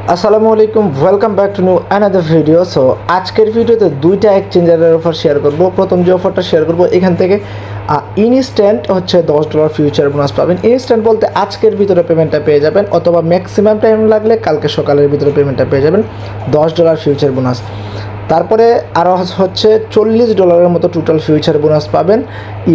আসসালামু আলাইকুম, welcome back to new another video. So আজকের ভিডিওতে দুইটা এক্সচেঞ্জারের অফার শেয়ার করব। প্রথম যে অফারটা শেয়ার করব, এখান থেকে ইনস্ট্যান্ট হচ্ছে $10 ফিউচার বোনাস পাবেন। ইনস্ট্যান্ট বলতে আজকের ভিতরে পেমেন্টটা পেয়ে যাবেন, অথবা ম্যাক্সিমাম টাইম লাগলে কালকে সকালের ভিতরে পেমেন্টটা পেয়ে যাবেন $10 ফিউচার বোনাস। তারপরে আরও হচ্ছে $40 মতো টোটাল ফিউচার বোনাস পাবেন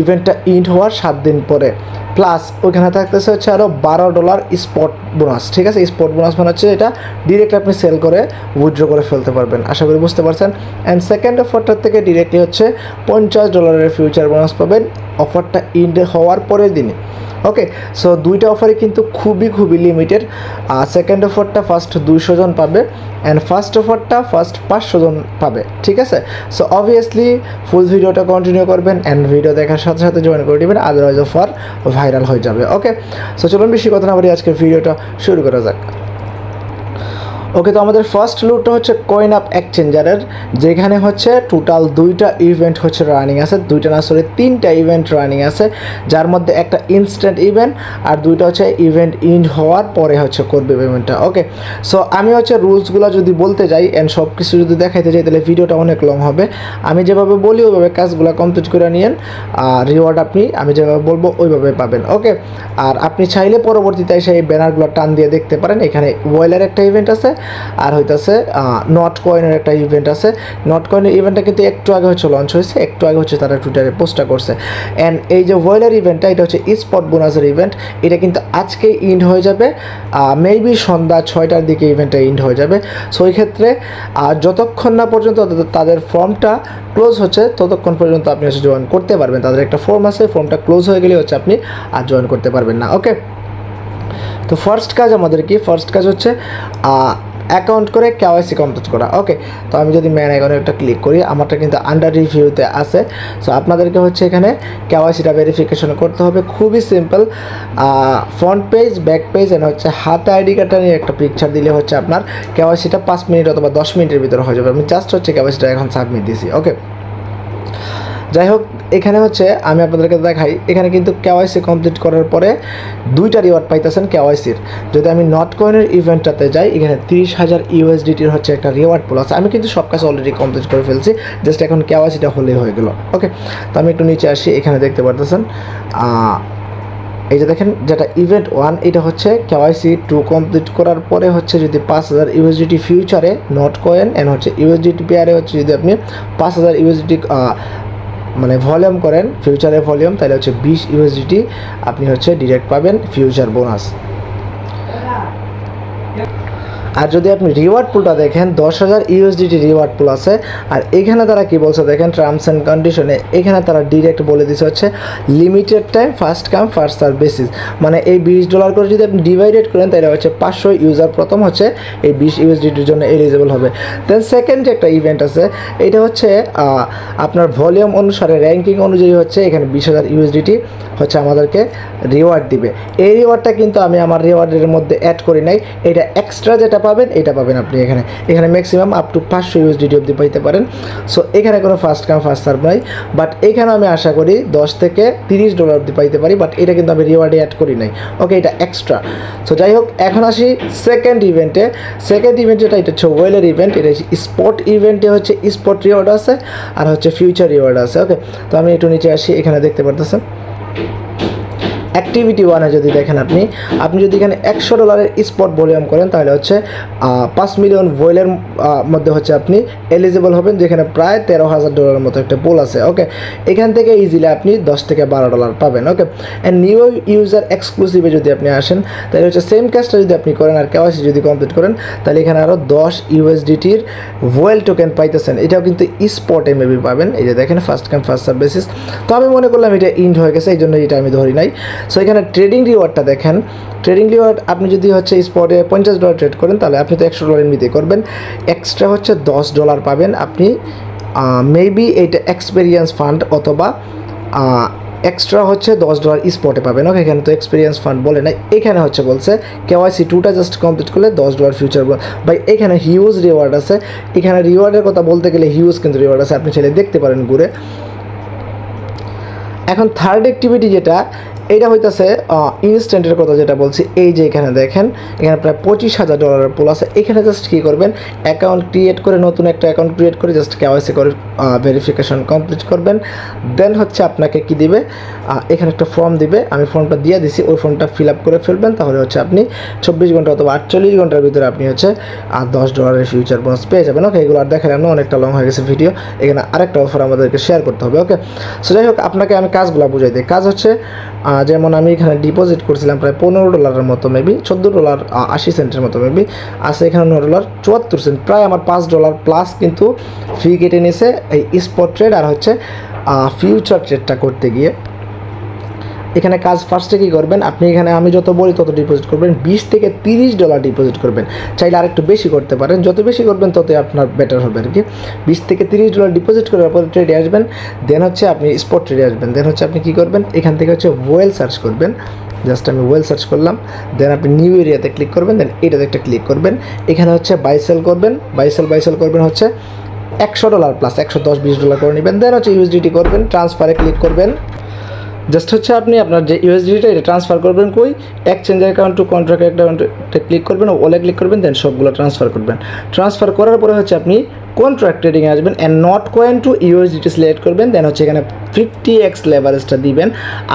ইভেন্টটা ইন্ড হওয়ার 7 দিন পরে। প্লাস ওইখানে থাকতেছে হচ্ছে আরও $12 স্পট বোনাস। ঠিক আছে, স্পট বোনাস মানে হচ্ছে এটা ডিরেক্ট আপনি সেল করে উইথড্র করে ফেলতে পারবেন। আশা করি বুঝতে পারছেন। অ্যান্ড সেকেন্ড অফারটার থেকে ডিরেক্টলি হচ্ছে $50 ফিউচার বোনাস পাবেন অফারটা ইন্ড হওয়ার পরের দিনে। ওকে, সো দুইটা অফারই কিন্তু খুবই লিমিটেড। সেকেন্ড অফারটা ফার্স্ট 200 জন পাবে, অ্যান্ড ফার্স্ট অফারটা ফার্স্ট 500 জন পাবে। ঠিক আছে, সো অবভিয়াসলি ফুল ভিডিওটা কন্টিনিউ করবেন, অ্যান্ড ভিডিও দেখার সাথে সাথে জয়েন করে দেবেন, আদারওয়াইজ অফার ভাইরাল হয়ে যাবে। ওকে, সো চলুন বেশি কথা না বলি আজকের ভিডিওটা শুরু করা যাক। ওকে, তো আমাদের ফার্স্ট লুটটা হচ্ছে কয়েন আপ এক্সচেঞ্জারের, যেখানে হচ্ছে টোটাল দুইটা ইভেন্ট হচ্ছে রানিং আছে, তিনটা ইভেন্ট রানিং আছে, যার মধ্যে একটা ইনস্ট্যান্ট ইভেন্ট আর দুইটা হচ্ছে ইভেন্ট ইন্ড হওয়ার পরে হচ্ছে করবে পেমেন্টটা। ওকে, সো আমি হচ্ছে রুলসগুলো যদি বলতে যাই অ্যান্ড সব কিছু যদি দেখাইতে যাই তাহলে ভিডিওটা অনেক লং হবে। আমি যেভাবে বলি ওইভাবে কাজগুলো কমপ্লিট করে নিয়েন, রিওয়ার্ড আমি যেভাবে বলবো ওইভাবে পাবেন। ওকে, আর আপনি চাইলে পরবর্তীতে সেই ব্যানারগুলো টান দিয়ে দেখতে পারেন। এখানে ওয়েলের একটা ইভেন্ট আছে, আর হইতেছে নট কয়েনের একটা ইভেন্ট আছে। নট কয়েনের ইভেন্টটা কিন্তু একটু আগে হচ্ছে লঞ্চ হয়েছে, একটু আগে হচ্ছে তারা টুইটারে পোস্টটা করছে। অ্যান্ড এই যে ওয়েলের ইভেন্টটা, এটা হচ্ছে স্পট বোনাসের ইভেন্ট। এটা কিন্তু আজকে ইন্ড হয়ে যাবে, মেবি সন্ধ্যা 6টার দিকে ইভেন্টটা ইন্ড হয়ে যাবে। সো ওই ক্ষেত্রে যতক্ষণ না পর্যন্ত তাদের ফর্মটা ক্লোজ হচ্ছে ততক্ষণ পর্যন্ত আপনি হচ্ছে জয়েন করতে পারবেন। তাদের একটা ফর্ম আছে, ফর্মটা ক্লোজ হয়ে গেলে হচ্ছে আপনি আর জয়েন করতে পারবেন না। ওকে, তো ফার্স্ট কাজ আমাদের কি? ফার্স্ট কাজ হচ্ছে অ্যাকাউন্ট করে কেওয়াইসি কমপ্লিট করা। ওকে, তো আমি যদি ম্যান অ্যাকাউন্টে একটা ক্লিক করি, আমারটা কিন্তু আন্ডার রিভিউতে আছে। সো আপনাদেরকে হচ্ছে এখানে কেওয়াইসিটা ভেরিফিকেশন করতে হবে। খুবই simple, front page, back page, and হচ্ছে হাতে আইডি কার্ডটা নিয়ে একটা পিকচার দিলে হচ্ছে আপনার কেওয়াইসিটা 5 মিনিট অথবা 10 মিনিটের ভিতরে হয়ে যাবে। আমি জাস্ট হচ্ছে কেওয়াইসিটা এখন সাবমিট দিয়েছি। ওকে, যাই হোক, এখানে হচ্ছে আমি আপনাদেরকে দেখাই, এখানে কিন্তু কেওয়াইসি কমপ্লিট করার পরে দুইটা রিওয়ার্ড পাইতেছেন কেওয়াইসির। যদি আমি নট কয়েনের ইভেন্টটাতে যাই, এখানে 30,000 USDTর হচ্ছে একটা রিওয়ার্ড পুল আছে। আমি কিন্তু সব কাজ অলরেডি কমপ্লিট করে ফেলছি, জাস্ট এখন কেওয়াইসিটা হলেই হয়ে গেল। ওকে, তো আমি একটু নিচে আসি, এখানে দেখতে পারতেছেন এই যে দেখেন, যেটা ইভেন্ট 1, এটা হচ্ছে কেওয়াইসি 2 কমপ্লিট করার পরে হচ্ছে যদি 5,000 USDT ফিউচারে নট কয়েন অ্যান্ড হচ্ছে USDT পেয়ারে হচ্ছে যদি আপনি 5,000 USDT মানে ভলিউম করেন, ফিউচারের ভলিউম, তাহলে হচ্ছে 20 USDT আপনি হচ্ছে ডিরেক্ট পাবেন ফিউচার বোনাস। আর যদি আপনি রিওয়ার্ড পুলটা দেখেন, 10,000 USDT রিওয়ার্ড পুল আছে। আর এখানে তারা কি বলছে দেখেন, টার্মস অ্যান্ড কন্ডিশনে এখানে তারা ডিরেক্ট বলে দিচ্ছে হচ্ছে limited time, first come first serve basis. মানে এই $20 করে যদি আপনি ডিভাইডেড করেন তাহলে হচ্ছে 500 ইউজার প্রথম হচ্ছে এই 20 USDTর জন্য এলিজিবল হবে। দেন সেকেন্ড একটা ইভেন্ট আছে, এটা হচ্ছে আপনার ভলিউম অনুসারে র্যাঙ্কিং অনুযায়ী হচ্ছে এখানে 20,000 USDT হচ্ছে আমাদেরকে রিওয়ার্ড দিবে। এই রিওয়ার্ডটা কিন্তু আমি আমার রিওয়ার্ডের মধ্যে অ্যাড করি নাই, এটা এক্সট্রা যেটা পাবেন এটা পাবেন আপনি এখানে ম্যাক্সিমাম আপ টু 500 USDT অবধি পাইতে পারেন। সো এখানে কোনো ফার্স্ট কাম ফার্স্ট সার্ভ নাই, বাট এখানে আমি আশা করি $10 থেকে $30 অবধি পাইতে পারি, বাট এটা কিন্তু আমি রিওয়ার্ডে অ্যাড করি নাই। ওকে, এটা এক্সট্রা। সো যাই হোক, এখন আসি সেকেন্ড ইভেন্টে। সেকেন্ড ইভেন্ট যেটা, এটা হচ্ছে ওয়েলের ইভেন্ট। এটা হচ্ছে স্পট ইভেন্টে হচ্ছে স্পট রিওয়ার্ড আছে আর হচ্ছে ফিউচার রিওয়ার্ড আছে। ওকে, তো আমি একটু নিচে আসি, এখানে দেখতে পারতেছেন অ্যাক্টিভিটি 1-এ যদি দেখেন আপনি যদি এখানে $100 স্পট ভলিউম করেন তাহলে হচ্ছে 5 মিলিয়ন ওয়েলের মধ্যে হচ্ছে আপনি এলিজিবল হবেন, যেখানে প্রায় $13,000 মতো একটা পুল আছে। ওকে, এখান থেকে ইজিলি আপনি $10 থেকে $12 পাবেন। ওকে, অ্যান্ড নিউ ইউজার এক্সক্লুসিভে যদি আপনি আসেন তাহলে হচ্ছে সেম কাজটা যদি আপনি করেন আর কেওয়াইসি যদি কমপ্লিট করেন তাহলে এখানে আরও 10 USDTর ওয়েল টোকেন পাইতেছেন। এটাও কিন্তু স্পটে মেবি পাবেন। এই যে দেখেন, first come first serve basis. তো আমি মনে করলাম এটা ইন্ড হয়ে গেছে, এই জন্য এটা আমি ধরি নাই। সো এখানে ট্রেডিং রিওয়ার্ডটা দেখেন, ট্রেডিং রিওয়ার্ড আপনি যদি হচ্ছে স্পটে $50 ট্রেড করেন তাহলে আপনি তো $100 এমনিতেই করবেন, এক্সট্রা হচ্ছে $10 পাবেন আপনি। মেবি এইটা এক্সপেরিয়েন্স ফান্ড অথবা এক্সট্রা হচ্ছে $10 স্পটে পাবেন। ওকে, এখানে তো এক্সপিরিয়েন্স ফান্ড বলে নাই, এখানে হচ্ছে বলছে কেওয়াইসি 2টা জাস্ট কমপ্লিট করলে $10 ফিউচার ভাই। এখানে হিউজ রিওয়ার্ড আছে, এখানে রিওয়ার্ডের কথা বলতে গেলে হিউজ কিন্তু রিওয়ার্ড আছে, আপনি চাইলে দেখতে পারেন ঘুরে। এখন থার্ড অ্যাক্টিভিটি যেটা, এইটা হইতেছে ইনস্ট্যান্টের কথা যেটা বলছি। এই যে এখানে দেখেন, এখানে প্রায় $25,000 পুল আছে। এখানে জাস্ট কী করবেন, অ্যাকাউন্ট ক্রিয়েট করে, নতুন একটা অ্যাকাউন্ট ক্রিয়েট করে জাস্ট KYC করে ভেরিফিকেশন কমপ্লিট করবেন। দেন হচ্ছে আপনাকে কি দিবে, এখানে একটা ফর্ম দিবে, আমি ফর্মটা দিয়ে দিছি, ওই ফর্মটা ফিল আপ করে ফেলবেন। তাহলে হচ্ছে আপনি 24 ঘন্টা অথবা 48 ঘন্টার ভিতরে আপনি হচ্ছে $10 ফিউচার বোনাস পেয়ে যাবেন। ওকে, এগুলো আর দেখালাম না, অনেকটা লং হয়ে গেছে ভিডিও। এখানে আরেকটা অফার আমাদেরকে শেয়ার করতে হবে। ওকে, সো যাই হোক, আপনাকে আমি কাজগুলো বুঝাই দিই। কাজ হচ্ছে যেমন আমি এখানে ডিপোজিট করছিলাম প্রায় $15 মতো, মেবি $14.80 মতো মেবি আছে। এখানে $9.74, প্রায় আমার $5 প্লাস কিন্তু ফি কেটে নিয়েছে এই স্পট ট্রেড আর হচ্ছে ফিউচার ট্রেডটা করতে গিয়ে। এখানে কাজ ফার্স্টে কী করবেন, আপনি এখানে আমি যত বলি তত ডিপোজিট করবেন, $20 থেকে $30 ডিপোজিট করবেন। চাইলে আরেকটু বেশি করতে পারেন, যত বেশি করবেন ততই আপনার বেটার হবে আর কি। $20 থেকে $30 ডিপোজিট করার পরে ট্রেডে আসবেন। দেন হচ্ছে আপনি স্পট ট্রেডে আসবেন। দেন হচ্ছে আপনি কী করবেন, এখান থেকে হচ্ছে ওয়েল সার্চ করবেন। জাস্ট আমি ওয়েল সার্চ করলাম। দেন আপনি নিউ এরিয়াতে ক্লিক করবেন। দেন এটাতে একটা ক্লিক করবেন। এখানে হচ্ছে বাই সেল করবেন। বাই সেল করবেন হচ্ছে $100 প্লাস $110-20 করে নেবেন। দেন হচ্ছে USDT করবেন, ট্রান্সফারে ক্লিক করবেন। জাস্ট হচ্ছে আপনি আপনার যে USDটা এটা ট্রান্সফার করবেন কই, এক্সচেঞ্জের অ্যাকাউন্ট টু কন্ট্রাক্ট অ্যাকাউন্টে ক্লিক করবেন, ওলে ক্লিক করবেন। দেন সবগুলো ট্রান্সফার করবেন। ট্রান্সফার করার পরে হচ্ছে আপনি কন্ট্রাক্ট ট্রেডিংয়ে আসবেন and not coin to USDT select করবেন। দেন হচ্ছে এখানে 50x লেভারেজটা দিবেন।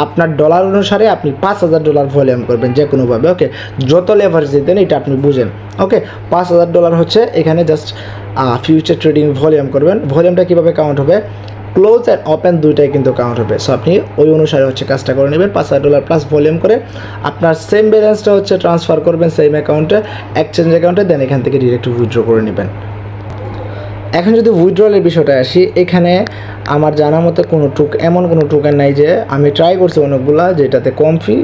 আপনার ডলার অনুসারে আপনি $5,000 ভলিউম করবেন যে কোনোভাবে। ওকে, যত লেভারেজ দিতেন এটা আপনি বুঝেন। ওকে, $5,000 হচ্ছে এখানে জাস্ট ফিউচার ট্রেডিং ভলিউম করবেন। ভলিউমটা কীভাবে কাউন্ট হবে, ক্লোজ অ্যান্ড ওপেন দুইটাই কিন্তু কাউন্ট হবে। সো আপনি ওই অনুসারে হচ্ছে কাজটা করে নেবেন। $5,000 প্লাস ভলিউম করে আপনার সেম ব্যালেন্সটা হচ্ছে ট্রান্সফার করবেন সেম অ্যাকাউন্টে, এক্সচেঞ্জ অ্যাকাউন্টে। দেন এখান থেকে ডিরেক্ট উইথড্র করে নেবেন। এখন যদি উইথড্রলের বিষয়টা আসি, এখানে আমার জানা মতে এমন কোনো টোকেন নাই যে আমি ট্রাই করছি অনেকগুলা যেটাতে কম ফি,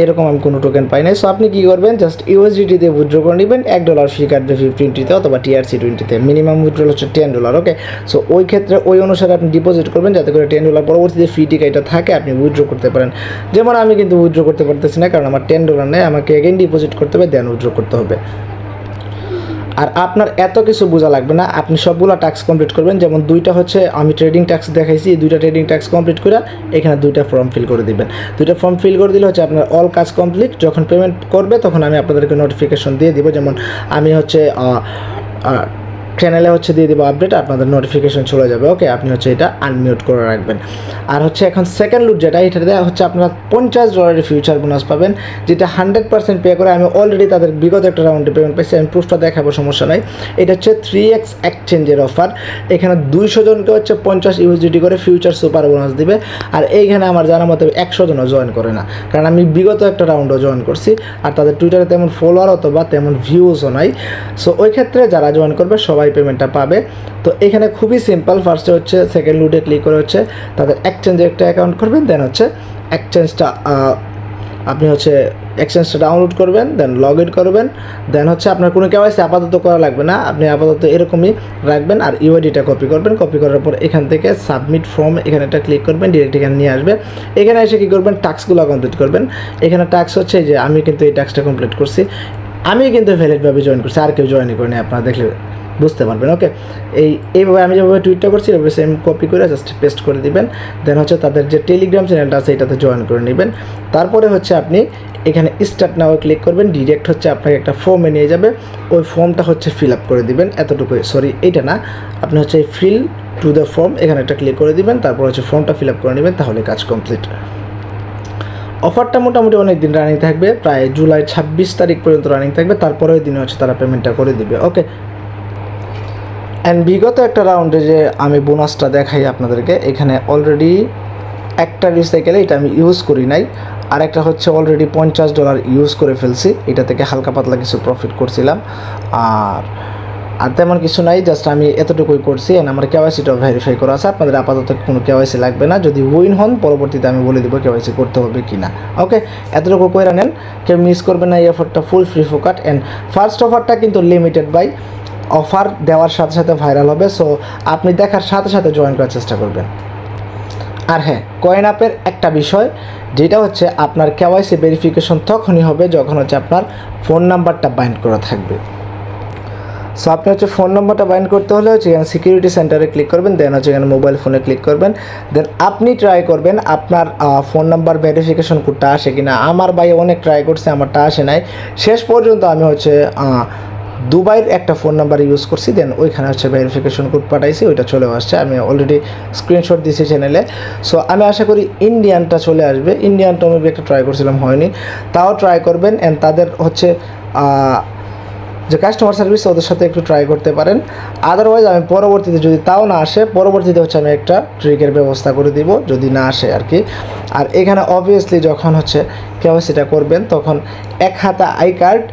এরকম আমি কোনো টোকেন পাই নাই। সো আপনি কী করবেন, জাস্ট USDT দিয়ে উইথড্র করে নেবেন। $1 ফি কাটবে 15-20 অথবা TRC20-তে। মিনিমাম উইথড্রল হচ্ছে $10। ওকে, সো ওই ক্ষেত্রে ওই অনুসারে আপনি ডিপোজিট করবেন যাতে করে $10 পরবর্তীতে ফি টিকা এটা থাকে, আপনি উইথড্র করতে পারেন। যেমন আমি কিন্তু উইথড্র করতে পারতেছি না, কারণ আমার $10 নেই, আমাকে এগেইন ডিপোজিট করতে হবে, দেন উইথড্র করতে হবে। আর আপনার এত কিছু বোঝা লাগবে না, আপনি সবগুলো টাস্ক কমপ্লিট করবেন। যেমন দুইটা হচ্ছে আমি ট্রেডিং টাস্ক দেখাইছি, এই দুইটা ট্রেডিং টাস্ক কমপ্লিট করে এখানে দুইটা ফর্ম ফিল করে দিবেন। দুইটা ফর্ম ফিল করে দিলে হচ্ছে আপনার অল কাজ কমপ্লিট। যখন পেমেন্ট করবে তখন আমি আপনাদেরকে নোটিফিকেশন দিয়ে দিব। যেমন আমি হচ্ছে চ্যানেলে হচ্ছে দিয়ে দেবো আপডেট, আপনাদের নোটিফিকেশন চলে যাবে। ওকে, আপনি হচ্ছে এটা আনমিউট করে রাখবেন। আর হচ্ছে এখন সেকেন্ড লুট যেটা, এটা দেওয়া হচ্ছে আপনারা $50 ফিউচার বোনাস পাবেন, যেটা 100% পে করে। আমি অলরেডি তাদের বিগত একটা রাউন্ডে পেমেন্ট পেয়েছি, আমি প্রুফটা দেখাবো, সমস্যা নাই। এটা হচ্ছে 3x এক্সচেঞ্জের অফার। এখানে 200 জনকে হচ্ছে $50 USDT করে ফিউচার সুপার বোনাস দিবে। আর এইখানে আমার জানা মতে 100 জনও জয়েন করে না, কারণ আমি বিগত একটা রাউন্ডও জয়েন করছি। আর তাদের টুইটারে তেমন ফলোয়ার অথবা তেমন ভিউজও নাই। সো ওই ক্ষেত্রে যারা জয়েন করবে সবাই পেমেন্টটা পাবে। তো এখানে খুবই সিম্পল, ফার্স্টে হচ্ছে সেকেন্ড লুটে ক্লিক করে হচ্ছে তাদের এক্সচেঞ্জে একটা অ্যাকাউন্ট করবেন। দেন হচ্ছে এক্সচেঞ্জটা আপনি হচ্ছে এক্সচেঞ্জটা ডাউনলোড করবেন, দেন লগ ইন করবেন। দেন হচ্ছে আপনার কোনো KYC আপাতত করা লাগবে না, আপনি আপাতত এরকমই রাখবেন। আর UIDটা কপি করবেন, কপি করার পর এখান থেকে সাবমিট ফর্ম এখানে একটা ক্লিক করবেন, ডিরেক্ট এখানে নিয়ে আসবে। এখানে এসে কী করবেন, টাস্কগুলো কমপ্লিট করবেন। এখানে টাস্ক হচ্ছে যে আমি কিন্তু এই টাস্কটা কমপ্লিট করছি, আমি কিন্তু ভ্যালিডভাবে জয়েন করছি, আর কেউ জয়েন করেনি, আপনারা দেখলে বুঝতে পারবেন। ওকে, এইভাবে আমি যেভাবে টুইটটা করছি এভাবে সেম কপি করে জাস্ট পেস্ট করে দিবেন। দেন হচ্ছে তাদের যে টেলিগ্রাম চ্যানেলটা আছে এটাতে জয়েন করে নেবেন। তারপরে হচ্ছে আপনি এখানে স্টার্ট নাও ক্লিক করবেন, ডিরেক্ট হচ্ছে আপনাকে একটা ফর্মে নিয়ে যাবে, ওই ফর্মটা হচ্ছে ফিল আপ করে দিবেন। এতটুকুই, সরি এইটা না, আপনি হচ্ছে ফিল টু দ্য ফর্ম এখানে একটা ক্লিক করে দিবেন, তারপর হচ্ছে ফর্মটা ফিল আপ করে নেবেন, তাহলে কাজ কমপ্লিট। অফারটা মোটামুটি অনেক দিন রানিং থাকবে, প্রায় জুলাই 26 তারিখ পর্যন্ত রানিং থাকবে। তারপরের দিনে হচ্ছে তারা পেমেন্টটা করে দিবে। ওকে, অ্যান্ড বিগত একটা রাউন্ডে যে আমি বোনাসটা দেখাই আপনাদেরকে, এখানে অলরেডি একটা রিসাইকেলে এটা আমি ইউজ করি নাই, আর একটা হচ্ছে অলরেডি $50 ইউজ করে ফেলছি, এটা থেকে হালকা পাতলা কিছু প্রফিট করছিলাম। আর তেমন কিছু নাই, জাস্ট আমি এতটুকুই করছি। অ্যান্ড আমার KYCটাও ভেরিফাই করা আছে। আপনাদের আপাতত কোনো KYC লাগবে না, যদি উইন হন পরবর্তীতে আমি বলে দেবো KYC করতে হবে কি না। ওকে, এতটুকু করে নেন, কেউ মিস করবেন না। এই অফারটা ফুল ফ্রি ফোকাট, অ্যান্ড ফার্স্ট অফারটা কিন্তু লিমিটেড বাই, অফার দেওয়ার সাথে সাথে ভাইরাল হবে। সো আপনি দেখার সাথে সাথে জয়েন করার চেষ্টা করবেন। আর হ্যাঁ, কয়েন অ্যাপের একটা বিষয় যেটা হচ্ছে আপনার KYC ভেরিফিকেশন তখনই হবে যখন হচ্ছে আপনার ফোন নাম্বারটা বাইন্ড করা থাকবে। সো আপনি হচ্ছে ফোন নাম্বারটা বাইন্ড করতে হলে হচ্ছে এখানে সিকিউরিটি সেন্টারে ক্লিক করবেন, দেন হচ্ছে এখানে মোবাইল ফোনে ক্লিক করবেন, দেন আপনি ট্রাই করবেন আপনার ফোন নাম্বার ভেরিফিকেশন কোডটা আসে কিনা। আমার ভাই অনেক ট্রাই করছে, আমারটা আসে নাই। শেষ পর্যন্ত আমি হচ্ছে দুবাইয়ের একটা ফোন নাম্বার ইউজ করছি, দেন ওইখানে হচ্ছে ভেরিফিকেশন কোড পাঠাইছি, ওইটা চলেও আসছে। আমি অলরেডি স্ক্রিনশট দিয়েছি চ্যানেলে। সো আমি আশা করি ইন্ডিয়ানটা চলে আসবে। ইন্ডিয়ানটা আমি একটা ট্রাই করছিলাম, হয়নি, তাও ট্রাই করবেন। অ্যান্ড তাদের হচ্ছে যে কাস্টমার সার্ভিস, ওদের সাথে একটু ট্রাই করতে পারেন। আদারওয়াইজ আমি পরবর্তীতে যদি তাও না আসে, পরবর্তীতে হচ্ছে আমি একটা ট্রিকের ব্যবস্থা করে দিব যদি না আসে আর কি। আর এখানে অবভিয়াসলি যখন হচ্ছে কেওয়াইসিটা করবেন তখন এক হাতে আই কার্ড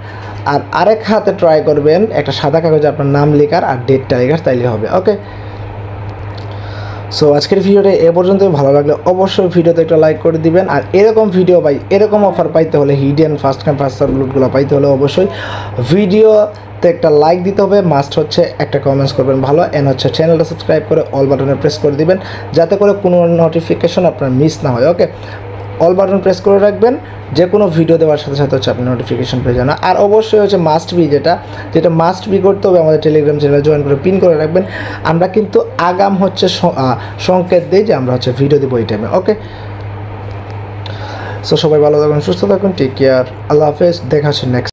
আর আরেক হাতে ট্রাই করবেন একটা সাদা কাগজে আপনার নাম লেখার আর ডেটটা লেখার, তাইলে হবে। ওকে, সো আজকের ভিডিওটা এ পর্যন্তই। ভালো লাগলে অবশ্যই ভিডিওতে একটা লাইক করে দিবেন। আর এরকম ভিডিও পাই, এরকম অফার পাইতে হলে, hidden first come first serve লুটগুলো পাইতে হলে অবশ্যই ভিডিওতে একটা লাইক দিতে হবে, মাস্ট হচ্ছে একটা কমেন্টস করবেন ভালো, অ্যান্ড হচ্ছে চ্যানেলটা সাবস্ক্রাইব করে অল বাটনে প্রেস করে দিবেন যাতে করে কোনো নোটিফিকেশন আপনার মিস না হয়। ওকে, অল বাটন প্রেস করে রাখবেন, যে কোনো ভিডিও দেওয়ার সাথে সাথে হচ্ছে আপনি নোটিফিকেশন পেয়ে যান। আর অবশ্যই হচ্ছে মাস্ট বি, যেটা মাস্ট বি করতে হবে, আমাদের টেলিগ্রাম চ্যানেলে জয়েন করে পিন করে রাখবেন। আমরা কিন্তু আগাম হচ্ছে সংকেত দিই যে আমরা হচ্ছে ভিডিও দেবো এই টাইমে। ওকে, সো সবাই ভালো থাকুন, সুস্থ থাকুন, টেক কেয়ার, আল্লাহ হাফেজ, দেখা হচ্ছে নেক্সট।